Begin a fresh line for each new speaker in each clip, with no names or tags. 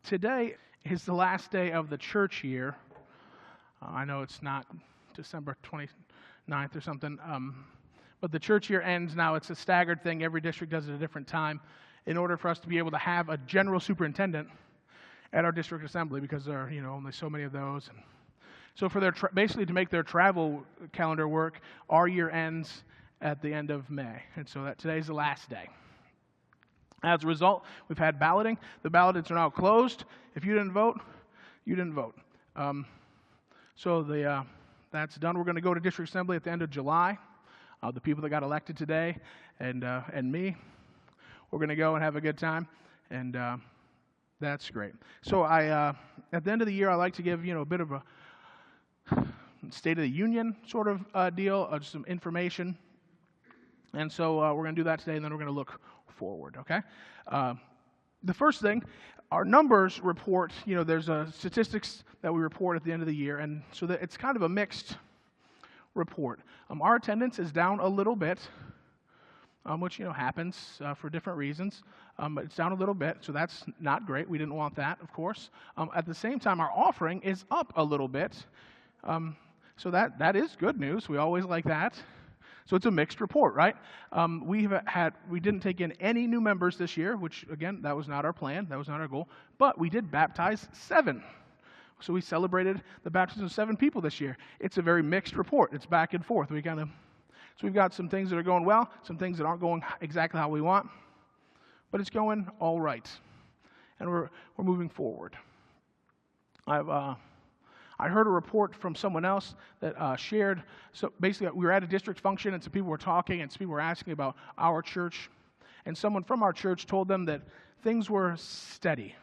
Today is the last day of the church year. I know it's not December 29th or something, but the church year ends now. It's a staggered thing. Every district does it at a different time in order for us to be able to have a general superintendent at our district assembly, because there are only so many of those. And so for their basically to make their travel calendar work, our year ends at the end of May, and so today's the last day. As a result, we've had balloting. The ballots are now closed. If you didn't vote, you didn't vote. That's done. We're going to go to district assembly at the end of July. The people that got elected today and me, we're going to go and have a good time, and that's great. So at the end of the year, I like to give a bit of a State of the Union sort of deal, just some information. And so we're going to do that today, and then we're going to look forward, okay? The first thing, our numbers report, there's statistics that we report at the end of the year, and so that it's kind of a mixed report. Our attendance is down a little bit, which, happens for different reasons, but it's down a little bit, so that's not great. We didn't want that, of course. At the same time, our offering is up a little bit, so that is good news. We always like that. So it's a mixed report, right? We didn't take in any new members this year, which, again, that was not our plan. That was not our goal. But we did baptize 7. So we celebrated the baptism of 7 people this year. It's a very mixed report. It's back and forth. So we've got some things that are going well, some things that aren't going exactly how we want, but it's going all right, and we're moving forward. I heard a report from someone else that shared, so basically we were at a district function, and some people were talking, and some people were asking about our church, and someone from our church told them that things were steady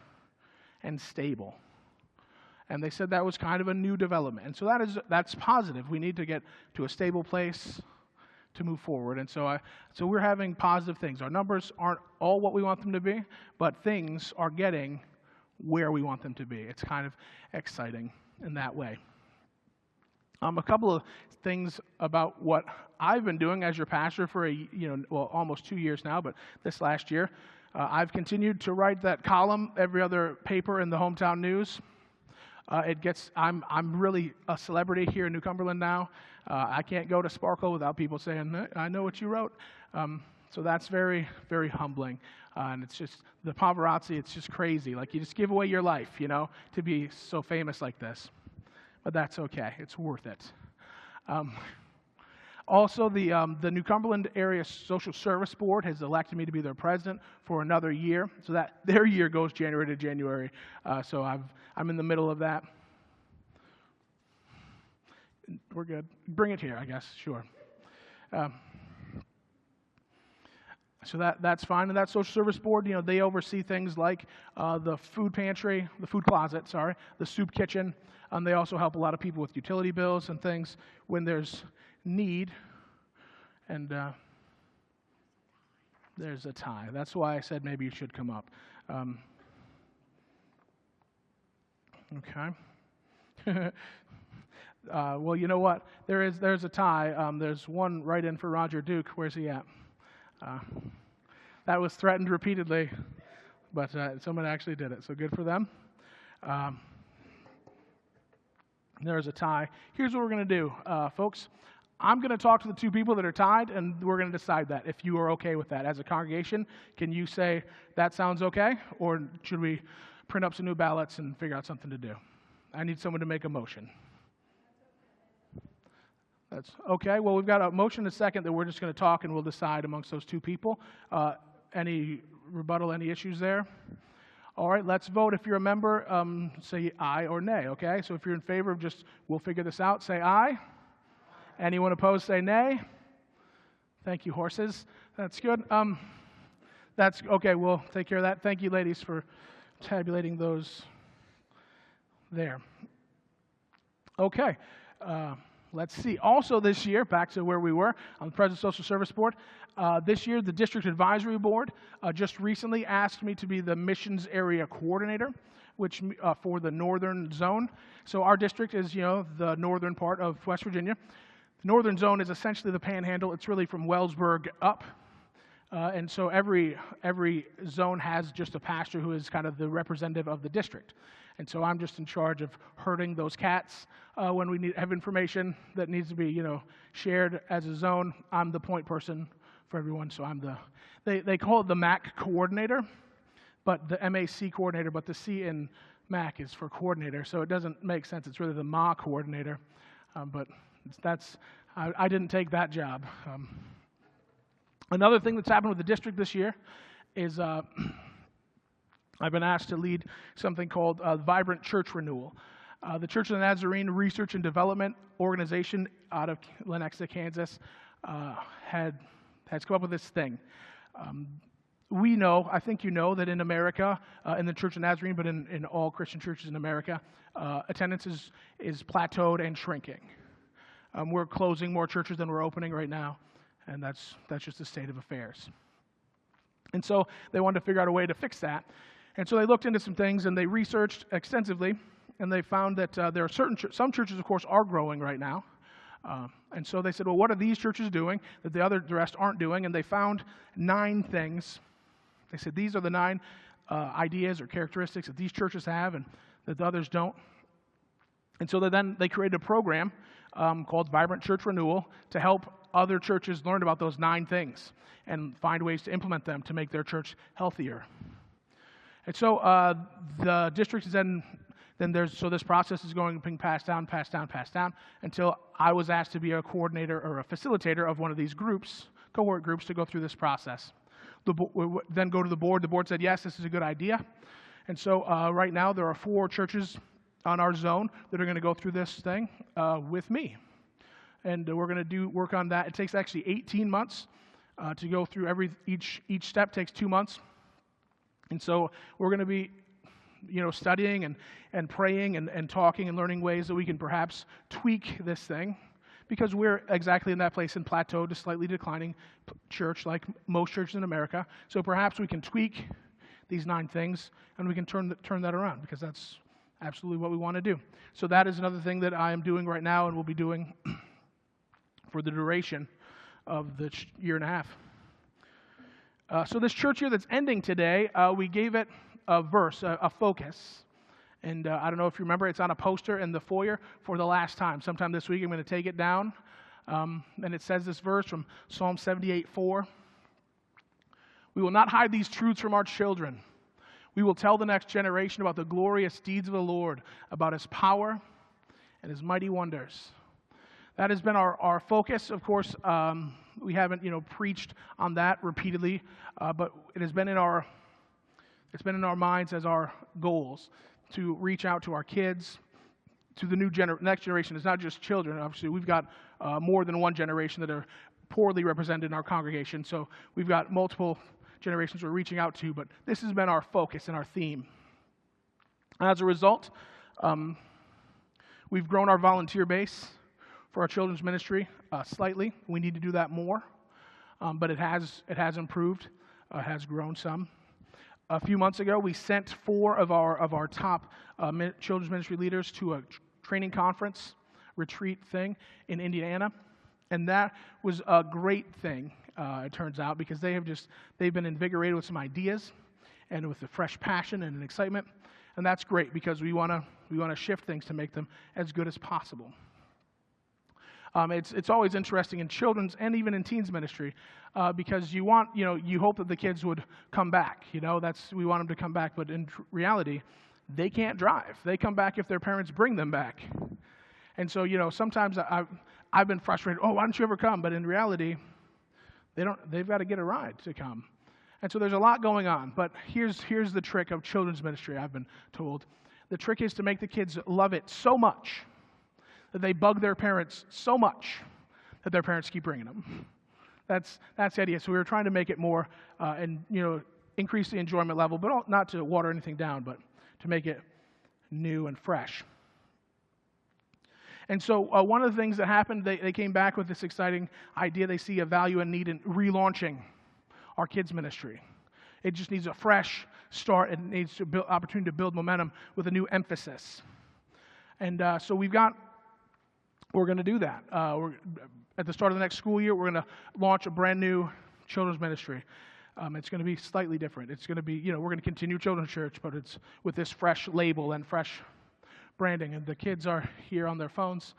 and stable, and they said that was kind of a new development, and so that's positive. We need to get to a stable place to move forward, and so we're having positive things. Our numbers aren't all what we want them to be, but things are getting where we want them to be. It's kind of exciting in that way. A couple of things about what I've been doing as your pastor for almost 2 years now, but this last year, I've continued to write that column every other paper in the hometown news. I'm really a celebrity here in New Cumberland now. I can't go to Sparkle without people saying, "I know what you wrote." So that's very, very humbling. And it's just, the paparazzi, it's just crazy. Like, you just give away your life, to be so famous like this. But that's okay. It's worth it. Also, the New Cumberland Area Social Service Board has elected me to be their president for another year. So that their year goes January to January. So I'm in the middle of that. We're good. Bring it here, I guess. Sure. So that's fine. And that social service board, they oversee things like the food closet, the soup kitchen. They also help a lot of people with utility bills and things when there's need. And there's a tie. That's why I said maybe you should come up. Okay. Well, you know what? There's a tie. There's one write-in for Roger Duke. Where's he at? That was threatened repeatedly, but someone actually did it, so good for them. There's a tie. Here's what we're going to do, folks. I'm going to talk to the 2 people that are tied, and we're going to decide that, if you are okay with that. As a congregation, can you say, that sounds okay, or should we print up some new ballots and figure out something to do? I need someone to make a motion. That's okay. Well, we've got a motion and a second that we're just going to talk, and we'll decide amongst those 2 people. Any rebuttal, any issues there? All right, let's vote. If you're a member, say aye or nay, okay? So if you're in favor of we'll figure this out, say aye. Anyone opposed, say nay. Thank you, horses. That's good. That's okay, we'll take care of that. Thank you, ladies, for tabulating those there. Okay. Let's see. Also this year, back to where we were on the President Social Service Board, this year the District Advisory Board just recently asked me to be the Missions Area Coordinator, which for the Northern Zone. So our district is, the northern part of West Virginia. The Northern Zone is essentially the Panhandle. It's really from Wellsburg up. And so every zone has just a pastor who is kind of the representative of the district. And so I'm just in charge of herding those cats when we have information that needs to be, shared as a zone. I'm the point person for everyone, so I'm they call it the MAC coordinator, but the MAC coordinator, but the C in MAC is for coordinator, so it doesn't make sense. It's really the MA coordinator, but I didn't take that job. Another thing that's happened with the district this year is I've been asked to lead something called Vibrant Church Renewal. The Church of the Nazarene Research and Development Organization out of Lenexa, Kansas, has come up with this thing. I think you know that in America, in the Church of Nazarene, but in all Christian churches in America, attendance is plateaued and shrinking. We're closing more churches than we're opening right now, and that's just the state of affairs. And so they wanted to figure out a way to fix that. And so they looked into some things, and they researched extensively, and they found that there are some churches, of course, are growing right now. And so they said, well, what are these churches doing that the rest aren't doing? And they found 9 things. They said these are the 9 ideas or characteristics that these churches have and that the others don't. And so they created a program called Vibrant Church Renewal to help other churches learn about those 9 things and find ways to implement them to make their church healthier. And so the district is so this process is being passed down, until I was asked to be a coordinator or a facilitator of one of these groups, cohort groups, to go through this process. Then go to the board. The board said, yes, this is a good idea. And so right now there are 4 churches on our zone that are going to go through this thing with me. And we're going to work on that. It takes actually 18 months to go through each step takes 2 months. And so we're going to be studying and praying and talking and learning ways that we can perhaps tweak this thing, because we're exactly in that place in plateau to slightly declining church like most churches in America. So perhaps we can tweak these 9 things and we can turn that around, because that's absolutely what we want to do. So that is another thing that I am doing right now and will be doing for the duration of the year and a half. So this church year that's ending today, we gave it a verse, a focus. And I don't know if you remember, it's on a poster in the foyer for the last time. Sometime this week I'm going to take it down. And it says this verse from Psalm 78:4. We will not hide these truths from our children. We will tell the next generation about the glorious deeds of the Lord, about His power and His mighty wonders. That has been our focus. Of course, we haven't preached on that repeatedly, but it has been in our minds as our goals to reach out to our kids, to the next generation. It's not just children. Obviously, we've got more than one generation that are poorly represented in our congregation. So we've got multiple generations we're reaching out to, but this has been our focus and our theme. As a result, we've grown our volunteer base for our children's ministry slightly. We need to do that more, but it has improved, has grown some. A few months ago, we sent 4 of our top children's ministry leaders to a training conference retreat thing in Indiana, and that was a great thing. It turns out, because they've been invigorated with some ideas and with a fresh passion and an excitement, and that's great, because we want to shift things to make them as good as possible. It's always interesting in children's and even in teens ministry, because you hope that the kids would come back. We want them to come back, but in reality, they can't drive. They come back if their parents bring them back. And so, sometimes I've been frustrated. Oh, why don't you ever come? But in reality, they've got to get a ride to come. And so there's a lot going on. But here's the trick of children's ministry, I've been told. The trick is to make the kids love it so much that they bug their parents so much that their parents keep bringing them. That's the idea. So we were trying to make it more and increase the enjoyment level, but not to water anything down, but to make it new and fresh. And so one of the things that happened, they came back with this exciting idea. They see a value and need in relaunching our kids' ministry. It just needs a fresh start. It needs to build opportunity to build momentum with a new emphasis. And so we're going to do that. At the start of the next school year, we're going to launch a brand new children's ministry. It's going to be slightly different. It's going to be, we're going to continue children's church, but it's with this fresh label and fresh branding. And the kids are here on their phones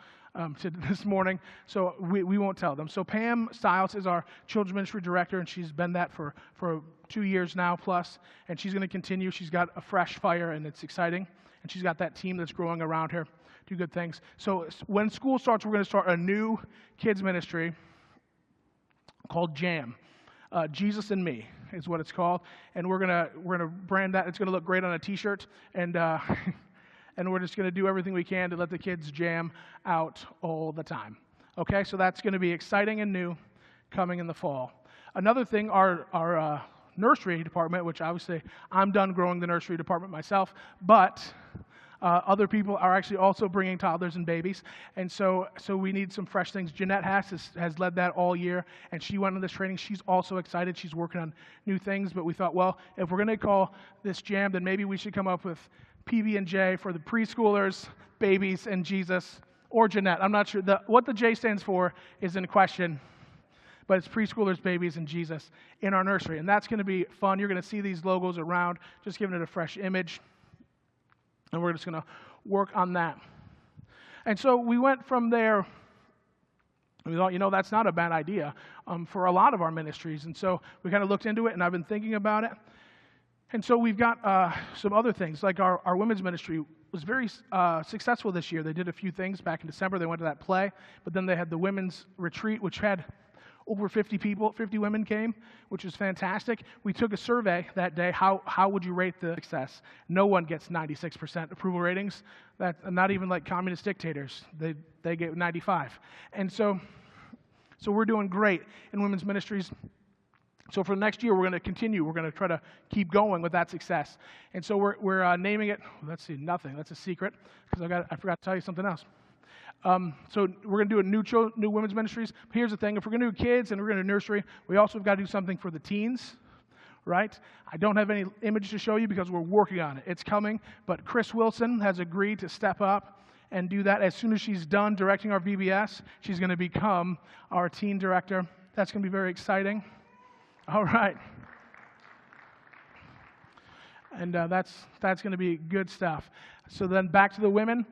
this morning, so we won't tell them. So Pam Stiles is our children's ministry director, and she's been that for 2 years now plus, and she's going to continue. She's got a fresh fire, and it's exciting, and she's got that team that's growing around her, do good things. So when school starts, we're going to start a new kids ministry called JAM. Jesus and Me is what it's called, and we're gonna brand that. It's gonna look great on a T-shirt, and and we're just gonna do everything we can to let the kids jam out all the time. Okay, so that's gonna be exciting and new, coming in the fall. Another thing, our nursery department, which obviously I'm done growing the nursery department myself, but other people are actually also bringing toddlers and babies, and so we need some fresh things. Jeanette has led that all year, and she went on this training. She's also excited. She's working on new things, but we thought, well, if we're going to call this JAM, then maybe we should come up with PB&J for the preschoolers, babies, and Jesus, or Jeanette. I'm not sure. What the J stands for is in question, but it's preschoolers, babies, and Jesus in our nursery, and that's going to be fun. You're going to see these logos around, just giving it a fresh image. And we're just going to work on that. And so we went from there. We thought, that's not a bad idea for a lot of our ministries. And so we kind of looked into it, and I've been thinking about it. And so we've got some other things, like our women's ministry was very successful this year. They did a few things back in December. They went to that play, but then they had the women's retreat, which had over 50 people, 50 women came, which was fantastic. We took a survey that day. How would you rate the success? No one gets 96% approval ratings. Not even like communist dictators. They get 95. And so we're doing great in women's ministries. So for the next year, we're going to continue. We're going to try to keep going with that success. And so we're naming it. Let's see, nothing. That's a secret because I forgot to tell you something else. So we're going to do new women's ministries. But here's the thing. If we're going to do kids and we're going to do nursery, we also have got to do something for the teens, right? I don't have any image to show you because we're working on it. It's coming, but Chris Wilson has agreed to step up and do that. As soon as she's done directing our VBS, she's going to become our teen director. That's going to be very exciting. All right. And that's going to be good stuff. So then back to the women.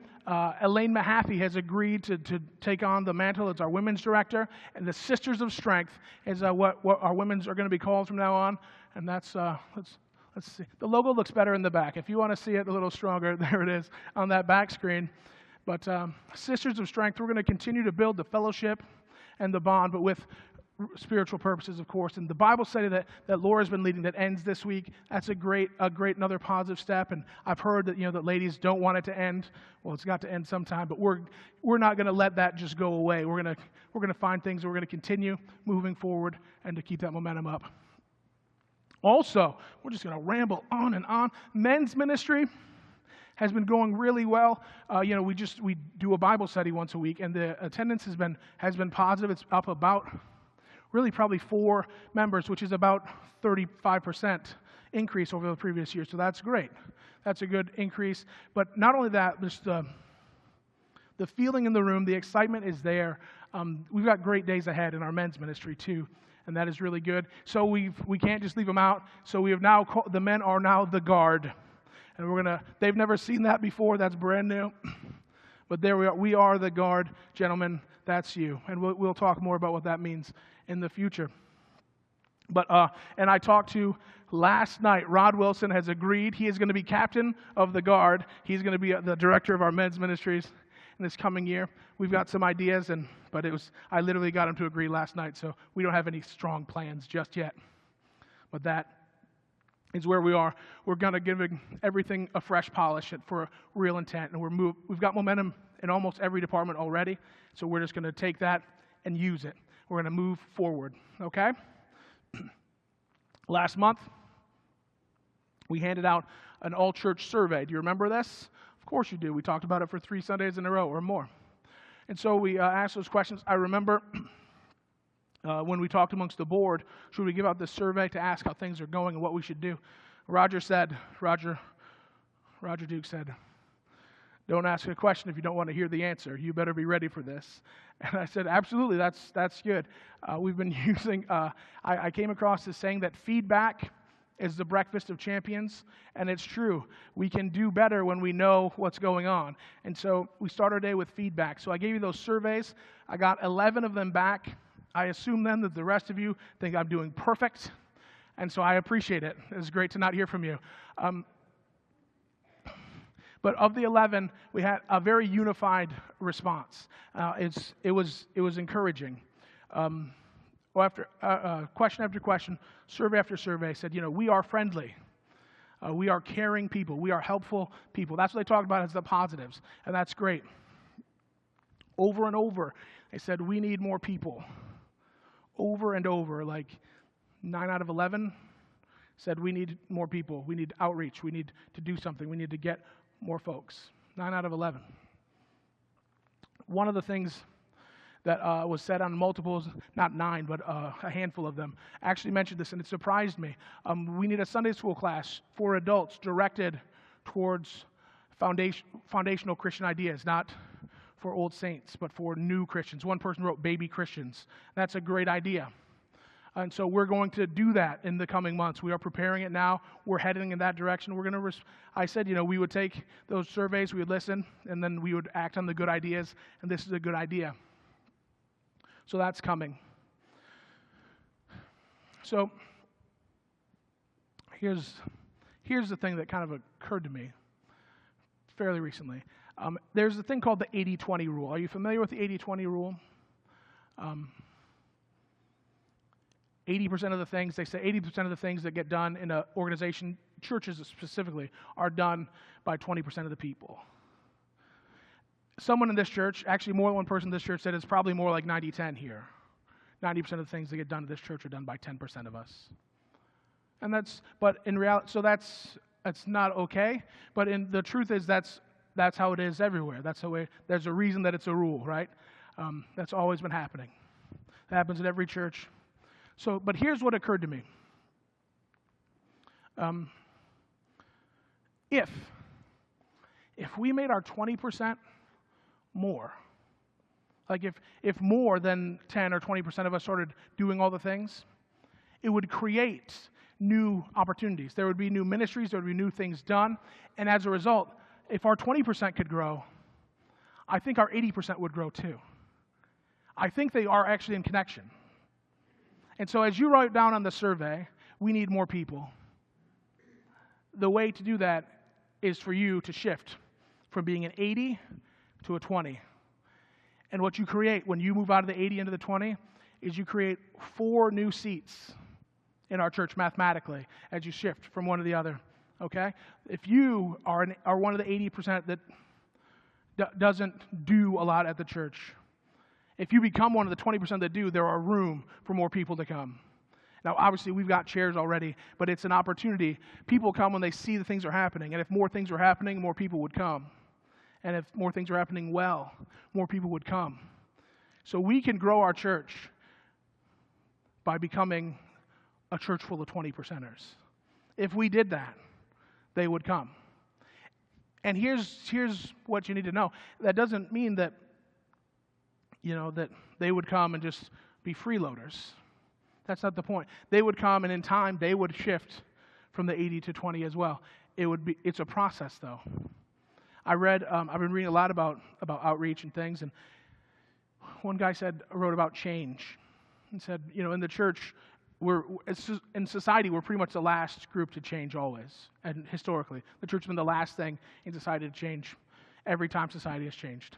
Elaine Mahaffey has agreed to take on the mantle as our women's director, and the Sisters of Strength is what our women's are going to be called from now on. And that's let's see. The logo looks better in the back. If you want to see it a little stronger, there it is on that back screen. But Sisters of Strength, we're going to continue to build the fellowship and the bond, but with spiritual purposes, of course. And the Bible study that Laura's been leading that ends this week, that's a great another positive step. And I've heard that that ladies don't want it to end. Well, it's got to end sometime, but we're not going to let that just go away. We're going to find things. We're going to continue moving forward and to keep that momentum up. Also, we're just going to ramble on and on. Men's ministry has been going really well. We do a Bible study once a week, and the attendance has been positive. It's up about really probably 4 members, which is about 35% increase over the previous year. So that's great. That's a good increase. But not only that, there's the feeling in the room, the excitement is there. We've got great days ahead in our men's ministry too, and that is really good. So we can't just leave them out. So we have now the men are now the guard, and they've never seen that before. That's brand new. But there we are. We are the guard, gentlemen. That's you, and we'll talk more about what that means in the future. But and I talked to last night. Rod Wilson has agreed. He is going to be captain of the guard. He's going to be the director of our men's ministries in this coming year. We've got some ideas, but I literally got him to agree last night. So we don't have any strong plans just yet. But that is where we are. We're going to give everything a fresh polish for real intent, and we've got momentum in almost every department already. So we're just going to take that and use it. We're going to move forward, okay? Last month, we handed out an all-church survey. Do you remember this? Of course you do. We talked about it for 3 Sundays in a row or more. And so we asked those questions. I remember when we talked amongst the board, should we give out this survey to ask how things are going and what we should do? Roger Duke said, Don't ask a question if you don't want to hear the answer. You better be ready for this. And I said, absolutely, that's good. We've been using, I came across this saying that feedback is the breakfast of champions, and it's true. We can do better when we know what's going on. And so we start our day with feedback. So I gave you those surveys. I got 11 of them back. I assume then that the rest of you think I'm doing perfect, and so I appreciate it. It's great to not hear from you. But of the 11, we had a very unified response. It was encouraging. Question after question, survey after survey said, we are friendly. We are caring people. We are helpful people. That's what they talked about as the positives, and that's great. Over and over, they said, we need more people. Over and over, like 9 out of 11 said, we need more people. We need outreach. We need to do something. We need to get more folks. 9 out of 11. One of the things that was said on multiples, not 9, but a handful of them, actually mentioned this, and it surprised me. We need a Sunday school class for adults directed towards foundational Christian ideas, not for old saints, but for new Christians. One person wrote baby Christians. That's a great idea. And so we're going to do that in the coming months. We are preparing it now. We're heading in that direction. We're going to, I said, we would take those surveys, we would listen, and then we would act on the good ideas, and this is a good idea. So that's coming. So here's the thing that kind of occurred to me fairly recently. There's a thing called the 80-20 rule. Are you familiar with the 80-20 rule? 80% of the things, they say 80% of the things that get done in an organization, churches specifically, are done by 20% of the people. Someone in this church, actually more than one person in this church, said it's probably more like 90-10 here. 90% of the things that get done in this church are done by 10% of us. And but in reality, so that's not okay. But the truth is that's how it is everywhere. That's the way. There's a reason that it's a rule, right? That's always been happening. It happens in every church. So, but here's what occurred to me. If we made our 20% more, like if more than 10 or 20% of us started doing all the things, it would create new opportunities. There would be new ministries, there would be new things done, and as a result, if our 20% could grow, I think our 80% would grow too. I think they are actually in connection. And so as you write down on the survey, we need more people. The way to do that is for you to shift from being an 80 to a 20. And what you create when you move out of the 80 into the 20 is you create 4 new seats in our church mathematically as you shift from one to the other. Okay? If you are one of the 80% that doesn't do a lot at the church, if you become one of the 20% that do, there are room for more people to come. Now, obviously, we've got chairs already, but it's an opportunity. People come when they see the things are happening, and if more things are happening, more people would come. And if more things are happening well, more people would come. So we can grow our church by becoming a church full of 20%ers. If we did that, they would come. And here's what you need to know. That doesn't mean that that they would come and just be freeloaders. That's not the point. They would come, and in time, they would shift from the 80 to 20 as well. It's a process, though. I've been reading a lot about outreach and things, and one guy wrote about change, and said, in the church, in society, we're pretty much the last group to change always, and historically, the church has been the last thing in society to change every time society has changed.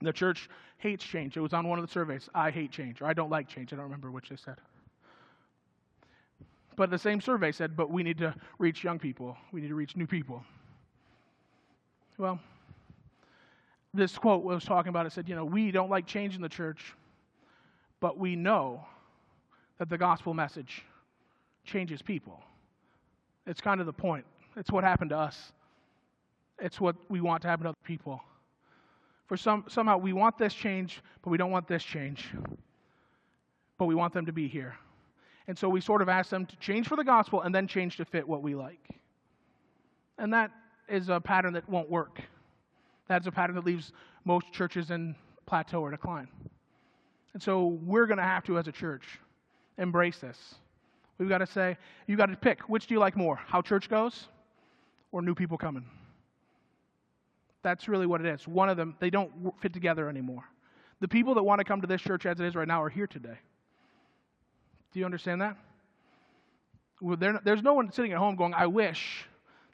The church hates change. It was on one of the surveys. I hate change, or I don't like change. I don't remember which they said. But the same survey said, but we need to reach young people. We need to reach new people. Well, this quote was talking about, it said, we don't like change in the church, but we know that the gospel message changes people. It's kind of the point. It's what happened to us. It's what we want to happen to other people. For somehow we want this change, but we don't want this change. But we want them to be here. And so we sort of ask them to change for the gospel and then change to fit what we like. And that is a pattern that won't work. That's a pattern that leaves most churches in plateau or decline. And so we're going to have to, as a church, embrace this. We've got to say, you got to pick, which do you like more, how church goes or new people coming? That's really what it is. One of them, they don't fit together anymore. The people that want to come to this church as it is right now are here today. Do you understand that? Well, there's no one sitting at home going, I wish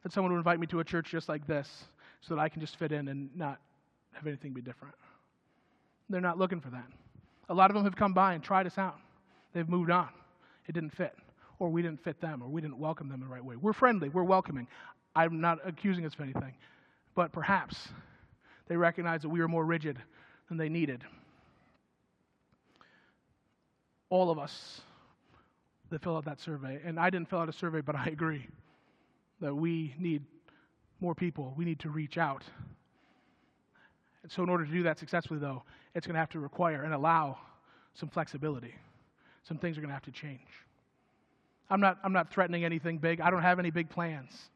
that someone would invite me to a church just like this so that I can just fit in and not have anything be different. They're not looking for that. A lot of them have come by and tried us out. They've moved on. It didn't fit. Or we didn't fit them, or we didn't welcome them the right way. We're friendly. We're welcoming. I'm not accusing us of anything. But perhaps they recognize that we were more rigid than they needed. All of us that fill out that survey, and I didn't fill out a survey, but I agree that we need more people. We need to reach out. And so in order to do that successfully, though, it's going to have to require and allow some flexibility. Some things are going to have to change. I'm not threatening anything big. I don't have any big plans.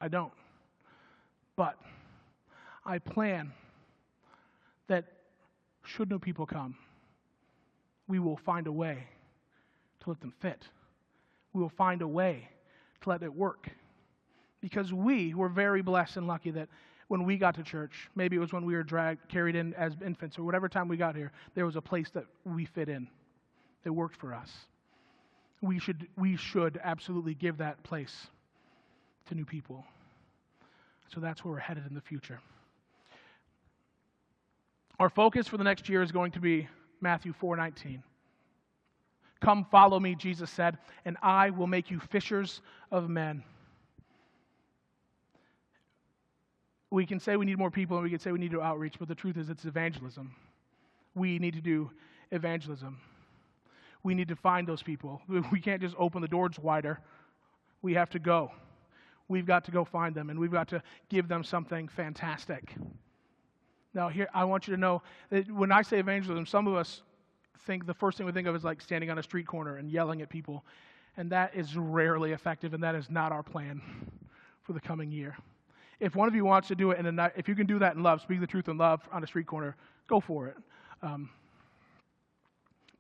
I don't. But I plan that should new people come, we will find a way to let them fit. We will find a way to let it work. Because we were very blessed and lucky that when we got to church, maybe it was when we were carried in as infants, or whatever time we got here, there was a place that we fit in. That worked for us. We should absolutely give that place to new people. So that's where we're headed in the future. Our focus for the next year is going to be Matthew 4:19. Come follow me, Jesus said, and I will make you fishers of men. We can say we need more people and we can say we need to outreach, but the truth is it's evangelism. We need to do evangelism. We need to find those people. We can't just open the doors wider. We have to go. We've got to go find them, and we've got to give them something fantastic. Now, here, I want you to know that when I say evangelism, some of us think the first thing we think of is like standing on a street corner and yelling at people, and that is rarely effective, and that is not our plan for the coming year. If one of you wants to do it, if you can do that in love, speak the truth in love on a street corner, go for it. But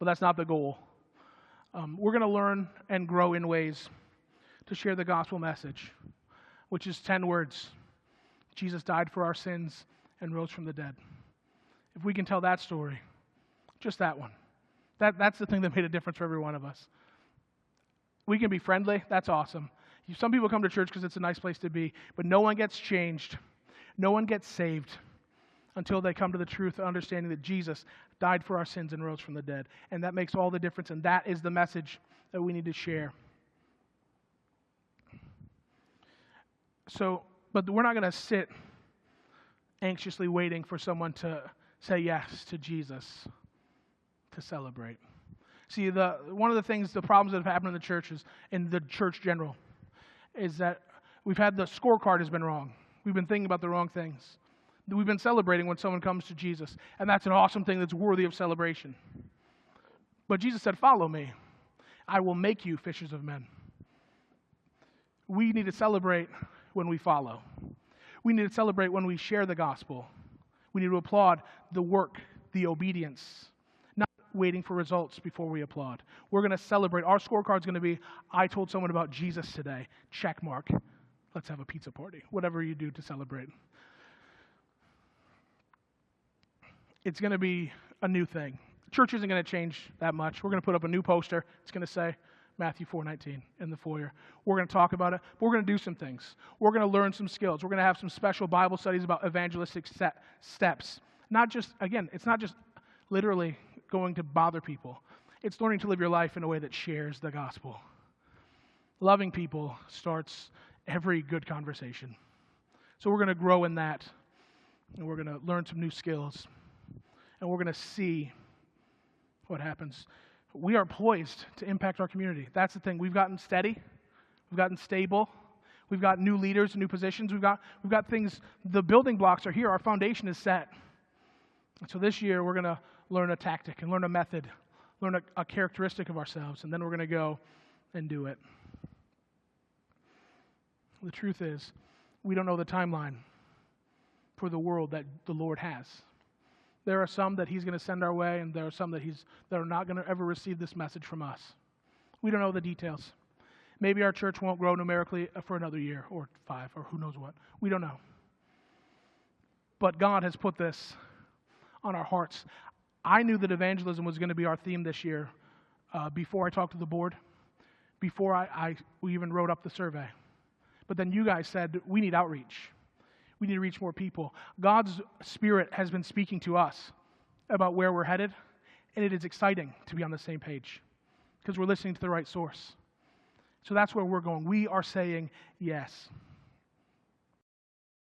that's not the goal. We're going to learn and grow in ways to share the gospel message, which is 10 words. Jesus died for our sins and rose from the dead. If we can tell that story, just that one, that's the thing that made a difference for every one of us. We can be friendly. That's awesome. Some people come to church because it's a nice place to be, but no one gets changed. No one gets saved until they come to the truth, understanding that Jesus died for our sins and rose from the dead. And that makes all the difference, and that is the message that we need to share. But we're not going to sit anxiously waiting for someone to say yes to Jesus to celebrate. See, one of the things, the problems that have happened in the churches, in the church general, is that we've had the scorecard has been wrong. We've been thinking about the wrong things. We've been celebrating when someone comes to Jesus, and that's an awesome thing that's worthy of celebration. But Jesus said, follow me. I will make you fishers of men. We need to celebrate when we follow. We need to celebrate when we share the gospel. We need to applaud the work, the obedience, not waiting for results before we applaud. We're going to celebrate. Our scorecard is going to be, I told someone about Jesus today. Check mark. Let's have a pizza party. Whatever you do to celebrate. It's going to be a new thing. Church isn't going to change that much. We're going to put up a new poster. It's going to say Matthew 4:19 in the foyer. We're going to talk about it, but we're going to do some things. We're going to learn some skills. We're going to have some special Bible studies about evangelistic steps. It's not just literally going to bother people. It's learning to live your life in a way that shares the gospel. Loving people starts every good conversation. So we're going to grow in that, and we're going to learn some new skills. And we're going to see what happens. We are poised to impact our community. That's the thing. We've gotten steady. We've gotten stable. We've got new leaders, new positions. We've got things. The building blocks are here. Our foundation is set. And so this year we're going to learn a tactic and learn a method, learn a characteristic of ourselves, and then we're going to go and do it. The truth is, we don't know the timeline for the world that the Lord has. There are some that he's going to send our way, and there are some that are not going to ever receive this message from us. We don't know the details. Maybe our church won't grow numerically for another year or 5 or who knows what. We don't know. But God has put this on our hearts. I knew that evangelism was going to be our theme this year before I talked to the board, before we even wrote up the survey. But then you guys said, we need outreach. We need to reach more people. God's Spirit has been speaking to us about where we're headed, and it is exciting to be on the same page because we're listening to the right source. So that's where we're going. We are saying yes.